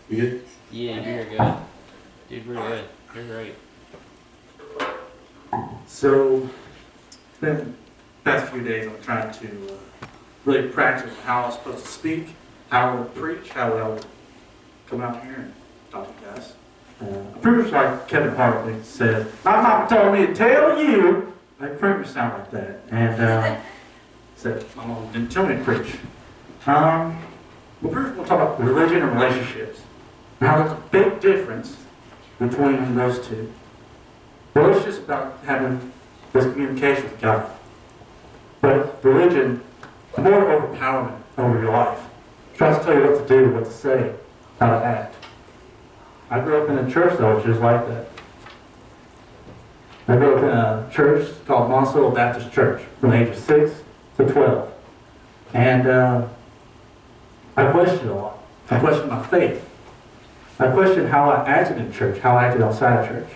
You good? Yeah, you're good. Dude, we're good. You're great. So, the past few days I'm trying to really practice how I'm supposed to speak, how I would preach, how I would come out here and talk to you guys. A preacher like Kevin Hartley said, "My mom told me to tell you." Like preachers sound like that, and said, "My mom didn't tell me to preach." We'll talk about religion and relationships. Now, there's a big difference between those two. Religion is about having this communication with God. But religion is more overpowering over your life. It tries to tell you what to do, what to say, how to act. I grew up in a church that was just like that. I grew up in a church called Monticello Baptist Church from the age of 6 to 12. And I questioned a lot. I questioned my faith. I questioned how I acted in church, how I acted outside of church.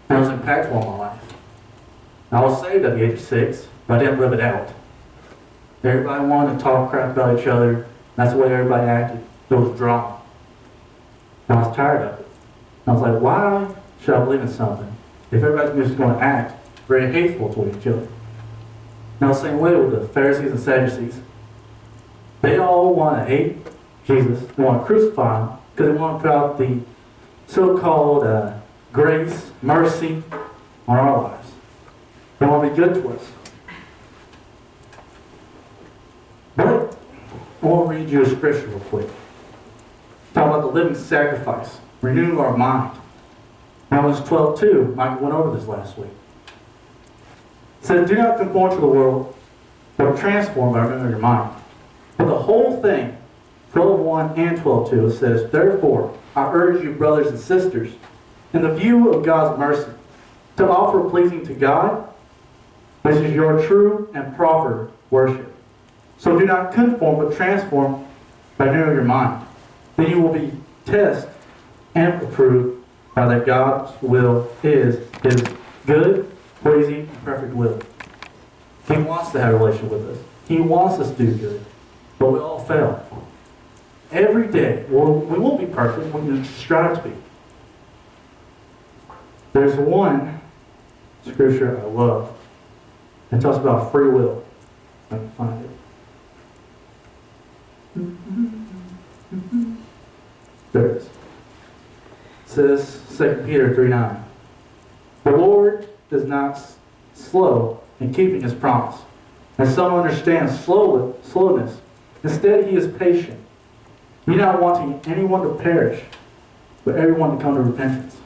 And it was impactful on my life. I was saved at the age of 6, but I didn't live it out. Everybody wanted to talk crap about each other. That's the way everybody acted. It was drama. And I was tired of it. I was like, why should I believe in something if everybody's just going to act very hateful toward each other? Now, the same way with the Pharisees and Sadducees. They all want to hate Jesus. They want to crucify him because they want to put out the so-called grace, mercy on our lives. They want to be good to us. But I want to read you a scripture real quick. Talk about the living sacrifice, renewing our mind. Romans 12:2. Michael went over this last week. It says, "Do not conform to the world, but transform by renewing your mind." But the whole thing, 12:1 and 12:2, it says, "Therefore, I urge you, brothers and sisters, in the view of God's mercy, to offer pleasing to God, this is your true and proper worship. So do not conform, but transform by renewing your mind. Then you will be tested and approved by that God's will is His good, pleasing, and perfect will." He wants to have a relationship with us. He wants us to do good. But we all fail. Every day. Well, we won't be perfect. We can strive to be. There's one scripture I love. It talks about free will. I can find it. There it is. It says 2 Peter 3:9. "The Lord is not slow in keeping His promise, as some understand slowness. Instead, He is patient, He not wanting anyone to perish, but everyone to come to repentance."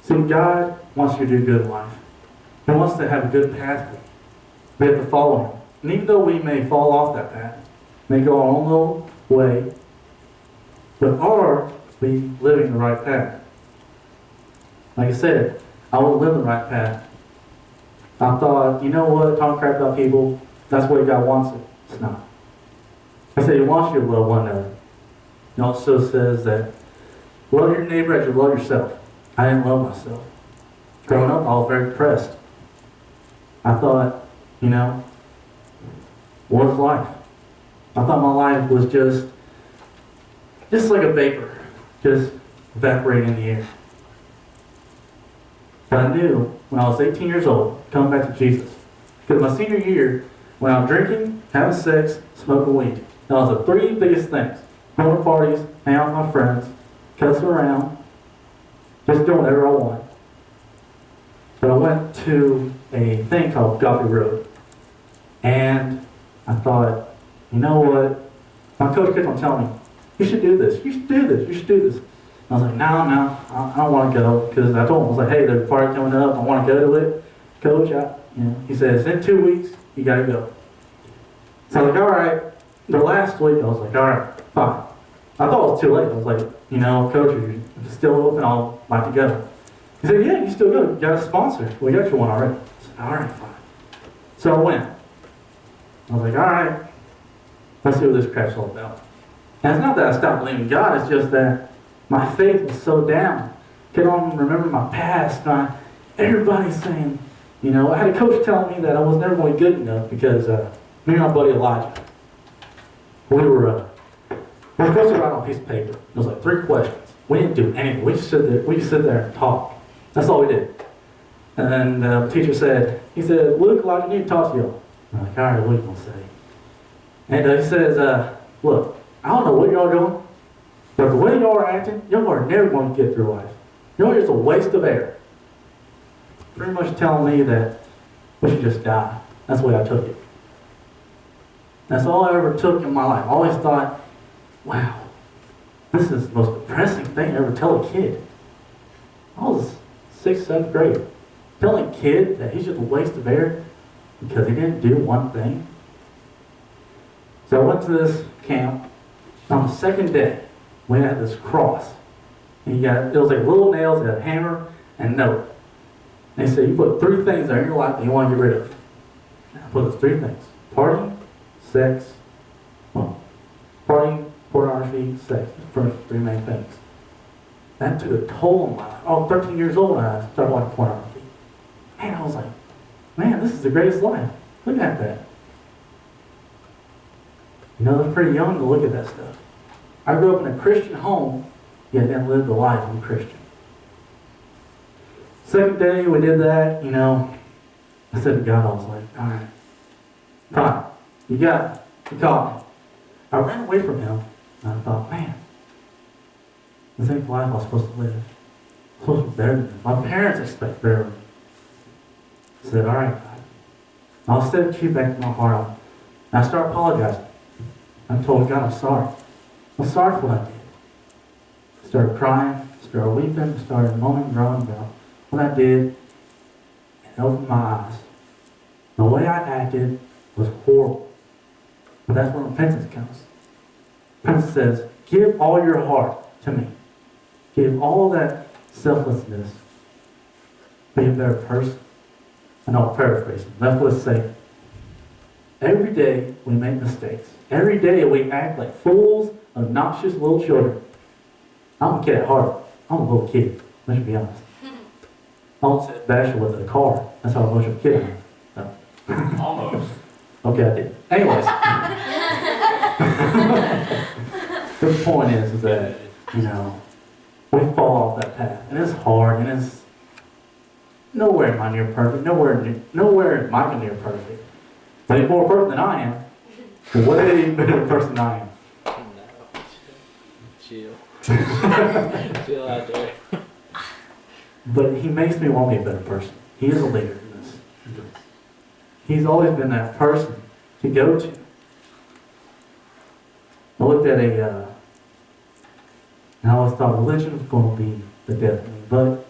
See, God wants you to do good in life. He wants to have a good pathway. We have to follow Him. And even though we may fall off that path, may go our own little way, but are we living the right path? Like I said, I would live the right path. I thought, you know what, talking crap about people, that's the way God wants it. It's not. He said He wants you to love one another. He also says that love your neighbor as you love yourself. I didn't love myself. Growing up, I was very depressed. I thought, what is life? I thought my life was just like a vapor, just evaporating in the air. But I knew when I was 18 years old, coming back to Jesus. Because my senior year, when I was drinking, having sex, smoking weed, that was the three biggest things. Going to parties, hanging out with my friends, cussing around, just doing whatever I wanted. But I went to a thing called Coffee Road. And I thought, you know what? My coach kept on telling me, you should do this, you should do this, you should do this. I was like, no, I don't want to go. Because I told him, I was like, hey, there's a party coming up, I want to go to it. Coach, he says, in 2 weeks, you got to go. So I was like, all right. The last week, I was like, all right, fine. I thought it was too late. I was like, coach, if you're still open, I'll like to go. He said, yeah, you still go. You got a sponsor. We got you one already. I said, all right, fine. So I went. I was like, all right, let's see what this crap's all about. And it's not that I stopped believing God, it's just that my faith was so down. I couldn't remember my past. Everybody's saying, I had a coach telling me that I was never going to be good enough because me and my buddy Elijah, we were supposed to write on a piece of paper. It was like 3 questions. We didn't do anything. We just sit there and talk. That's all we did. And then the teacher said, Luke, I need to talk to y'all. I'm like, all right, what are you going to say? And he says, look, I don't know what y'all doing, but the way y'all are acting, y'all are never going to get through life. Y'all are just a waste of air. Pretty much telling me that we should just die. That's the way I took it. That's all I ever took in my life. I always thought, wow, this is the most depressing thing to ever tell a kid. I was 6th, 7th grade. Telling a kid that he's just a waste of air because he didn't do one thing. So I went to this camp. On the 2nd day, we had this cross. And it was like little nails, it had a hammer and note. And he said, you put 3 things there in your life that you want to get rid of. And I put those 3 things. Partying, sex, partying, pornography, sex. The first 3 main things. That took a toll on my life. I was 13 years old when I started watching pornography. And I was like, man, this is the greatest life. Look at that. You know, they're pretty young to look at that stuff. I grew up in a Christian home, yet didn't live the life of a Christian. 2nd day, we did that, you know. I said to God, I was like, all right, fine. You got it. You caught me. I ran away from him, and I thought, man, this ain't the life I was supposed to live. I'm supposed to be better than this. My parents expect better of me. I said, all right, God. I'll set you back to my heart. And I started apologizing. I told God, I'm sorry. I'm sorry for what I did. I started crying, started weeping, started moaning, groaning about what I did, and opened my eyes. The way I acted was horrible. But that's where repentance comes. Repentance says, give all your heart to me. Give all that selflessness. Be a better person. And I'll paraphrase it. That's what it's saying. Every day we make mistakes. Every day we act like fools, obnoxious little children. I'm a kid at heart. I'm a little kid. Let's be honest. I don't sit bashful with a car. That's how much of a kid I am. Almost. Okay, I did. Anyways. The point is that, you know, we fall off that path. And it's hard, and it's nowhere am I near perfect. Nowhere am I near perfect. But he's more perfect than I am. Way better person than I am. No. Chill. Chill out there. But he makes me want to be a better person. He is a leader in this. He's always been that person to go to. I looked at and I always thought religion was going to be the death of me, but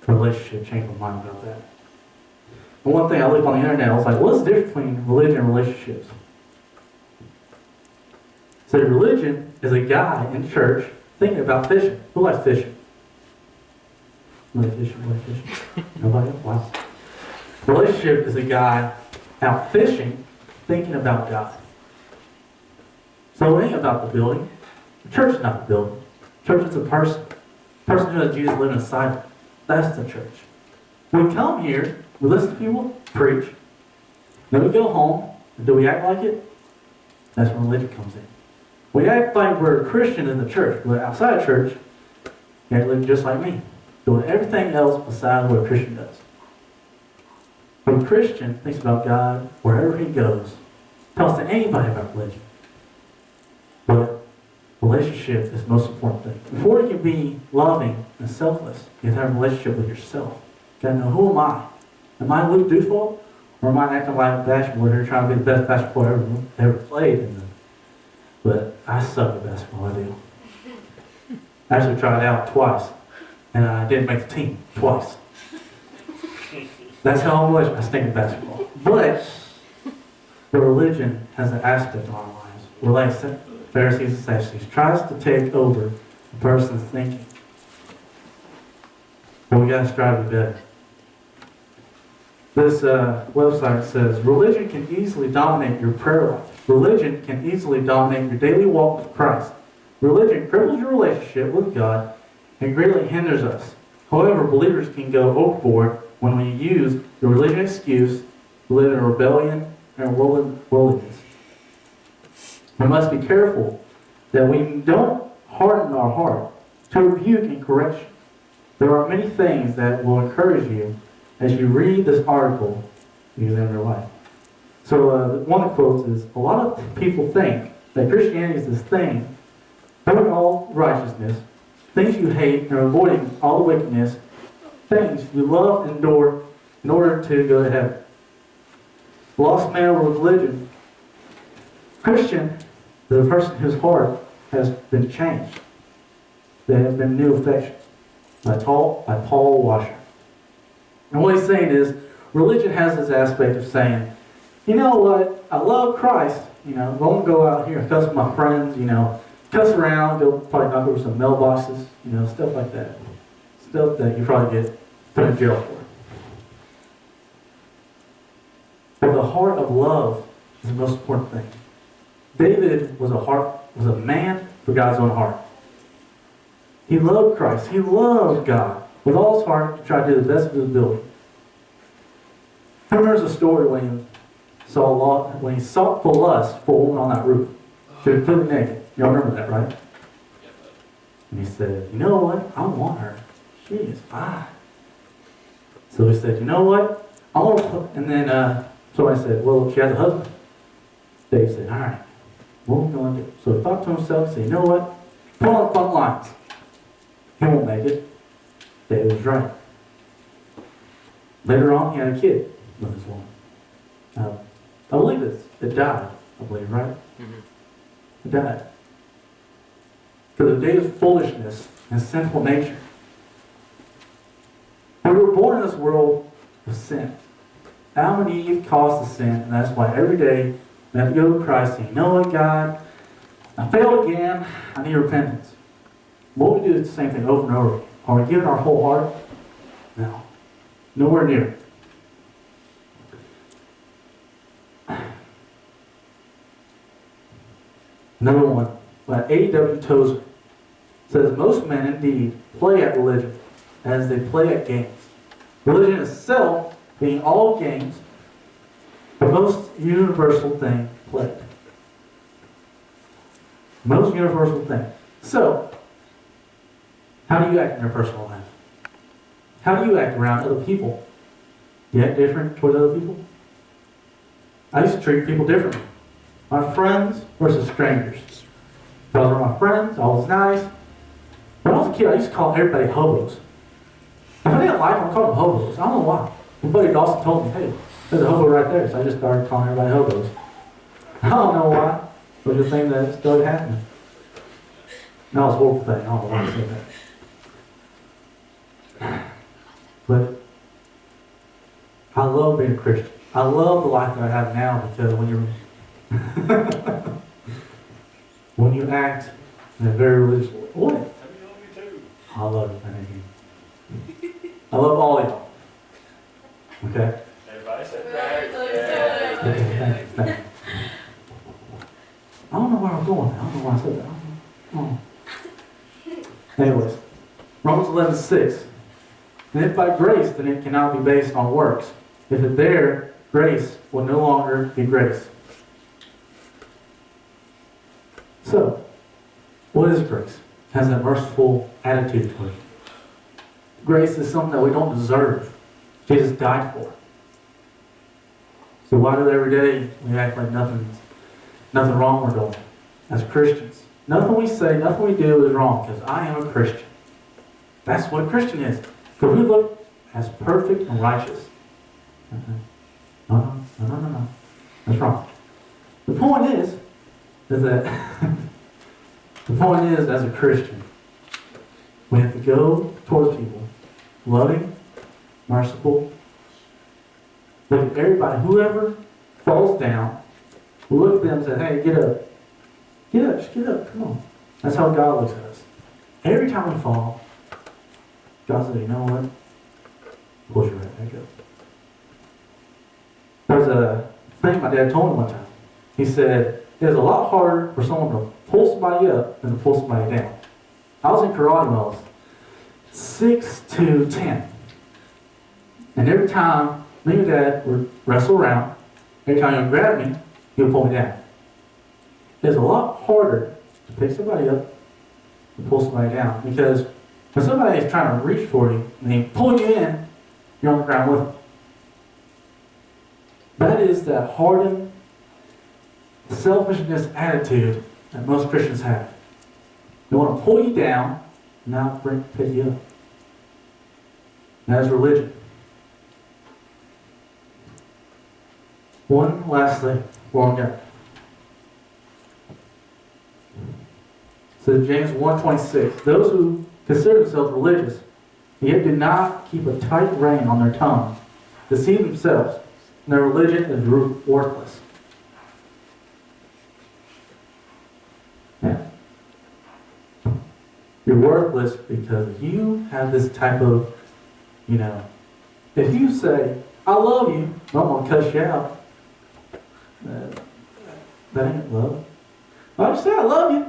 relationship changed my mind about that. And one thing I looked on the internet, I was like, what's the difference between religion and relationships? So religion is a guy in church thinking about fishing. Who likes fishing? Nobody fishing? Nobody else? Wow. Relationship is a guy out fishing thinking about God. So it ain't about the building. The church is not the building. The church is a person. The person who has Jesus living inside them. That's the church. We come here, we listen to people preach, then we go home, and do we act like it? That's when religion comes in. We act like we're a Christian in the church, but outside of church, you act like just like me, doing everything else besides what a Christian does. But a Christian thinks about God wherever he goes, talks to anybody about religion. But relationship is the most important thing. Before you can be loving and selfless, you have to have a relationship with yourself. You gotta know, who am I? Am I Luke Dufault? Or am I acting like a basketball player trying to be the best basketball player ever played? But I suck at basketball, I do. I actually tried out twice, and I didn't make the team twice. That's how much I stink at basketball. But the religion has an aspect of our lives. We're like Pharisees and Sadducees. Tries to take over the person's thinking. But we gotta strive to be better. This website says, religion can easily dominate your prayer life. Religion can easily dominate your daily walk with Christ. Religion cripples your relationship with God and greatly hinders us. However, believers can go overboard when we use the religion excuse to live in rebellion and worldliness. We must be careful that we don't harden our heart to rebuke and correction. There are many things that will encourage you as you read this article in your life. So one of the quotes is, a lot of people think that Christianity is this thing, doing all righteousness, things you hate and avoiding all the wickedness, things you love and endure in order to go to heaven. Lost man with religion. Christian is a person whose heart has been changed. They have been new affections by Paul Washer. And what he's saying is, religion has this aspect of saying, you know what, I love Christ, I won't go out here and cuss with my friends, cuss around, go probably knock over some mailboxes, stuff like that. Stuff that you probably get put in jail for. But the heart of love is the most important thing. David was a man for God's own heart. He loved Christ. He loved God with all his heart to try to do the best of his ability. Who remembers a story when he sought for lust for a woman on that roof? She was completely naked. Y'all remember that, right? And he said, you know what? I want her. She is fine. So he said, you know what? I want to. And then somebody said, well, she has a husband. Dave said, all right, what are we going to do? So he thought to himself, he said, you know what? Put on the front lines. He won't make it. David was right. Later on, he had a kid with this woman. I believe it died. I believe, right? Mm-hmm. It died. Because of David's foolishness and sinful nature. We were born in this world with sin. Adam and Eve caused the sin, and that's why every day we have to go to Christ and say, you know what, God? I failed again. I need repentance. What we do is the same thing over and over again. Are we giving our whole heart? No. Nowhere near. Number one, by A.W. Tozer, says most men indeed play at religion as they play at games. Religion itself being all games, the most universal thing played. Most universal thing. So, how do you act in your personal life? How do you act around other people? You act different towards other people? I used to treat people differently. My friends versus strangers. If I was around my friends, I was nice. When I was a kid, I used to call everybody hobos. If I didn't like them, I called them hobos. I don't know why. My buddy Dawson told me, hey, there's a hobo right there. So I just started calling everybody hobos. I don't know why. It was the thing that started happening. That was a horrible thing. I don't know why I said that. But I love being a Christian. I love the life that I have now because when you're when you act in a very religious way. What? I love it. I love all of y'all. Okay? Everybody said that. Okay, thank you. I don't know where I'm going. I don't know why I said that. I don't know. Anyways, Romans 11:6. And if by grace, then it cannot be based on works. If it there, grace will no longer be grace. So, what is grace? It has a merciful attitude to it. Grace is something that we don't deserve. Jesus died for. So why do every day we act like nothing wrong we're doing as Christians? Nothing we say, nothing we do is wrong because I am a Christian. That's what a Christian is. Because we look as perfect and righteous. No. That's wrong. The point is that the point is, as a Christian, we have to go towards people, loving, merciful, look at everybody, whoever falls down, we look at them and say, hey, get up. Get up, just get up, come on. That's how God looks at us. Every time we fall, God says, you know what? Push you right back up. There's a thing my dad told me one time. He said, it is a lot harder for someone to pull somebody up than to pull somebody down. I was in karate when I was 6 to 10. And every time me and Dad would wrestle around, every time he would grab me, he would pull me down. it's a lot harder to pick somebody up and pull somebody down. Because when somebody is trying to reach for you and they pull you in, you're on the ground with them. That is that hardened selfishness attitude that most Christians have. They want to pull you down and not pick you up. And that is religion. One last thing. Wrong guy. So James 1:26, those who consider themselves religious, yet do not keep a tight rein on their tongue, deceive themselves, and their religion is worthless. Yeah. You're worthless because you have this type of, if you say, I love you, but I'm going to cuss you out, that ain't love. I'll just say I love you.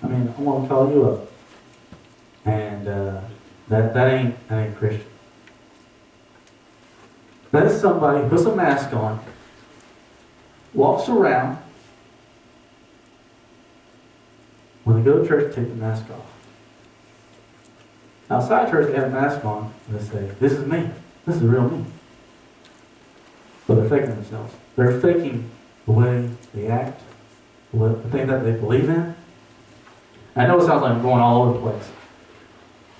I'm going to call you up. And that ain't Christian. That is somebody who puts a mask on, walks around. When they go to church, take the mask off. Outside church, they have a mask on, and they say, this is me. This is real me. But they're faking themselves. They're faking the way they act, the thing that they believe in. I know it sounds like I'm going all over the place.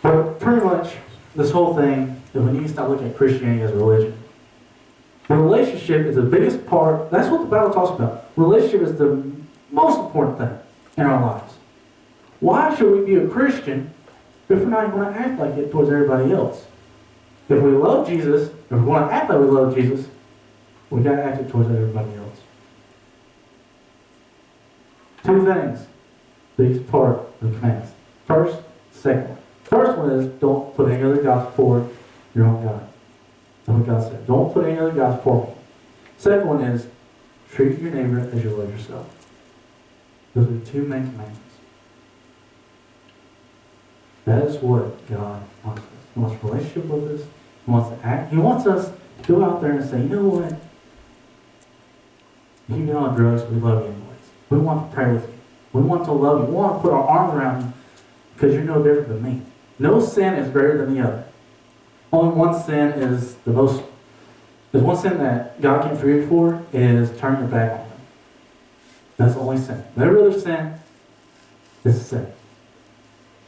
But pretty much, this whole thing is when you start looking at Christianity as a religion. The relationship is the biggest part. That's what the Bible talks about. Relationship is the most important thing in our lives. Why should we be a Christian if we're not going to act like it towards everybody else? If we love Jesus, if we want to act like we love Jesus, we got to act it towards everybody else. Two things. Biggest part of the commands. First, second one. First one is don't put any other gods before your own God. That's what God said. Don't put any other gods before me. Second one is treat your neighbor as you love yourself. Those are the two main commandments. That is what God wants us. He wants a relationship with us. He wants to act. He wants us to go out there and say, you know what? You get on drugs, we love you anyways. We want to pray with you. We want to love you. We want to put our arms around you because you're no different than me. No sin is greater than the other. Only one sin is the most. There's one sin that God can forgive you for is turning your back on Him. That's the only sin. Every other sin is sin.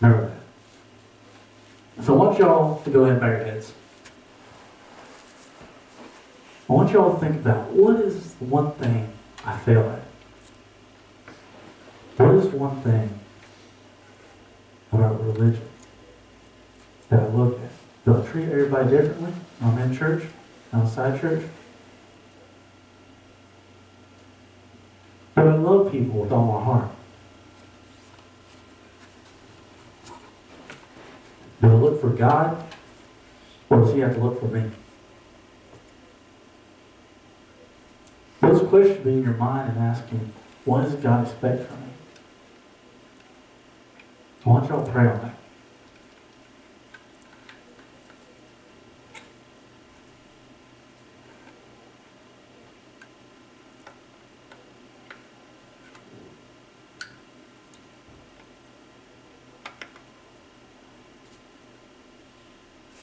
Remember that. So I want y'all to go ahead and bow your heads. I want y'all to think about what is the one thing I fail at. What is one thing about religion that I look at? Do I treat everybody differently when I'm in church, outside church? Do I love people with all my heart? Do I look for God, or does He have to look for me? Those questions should be in your mind and asking, what does God expect from me? I want y'all to pray on that.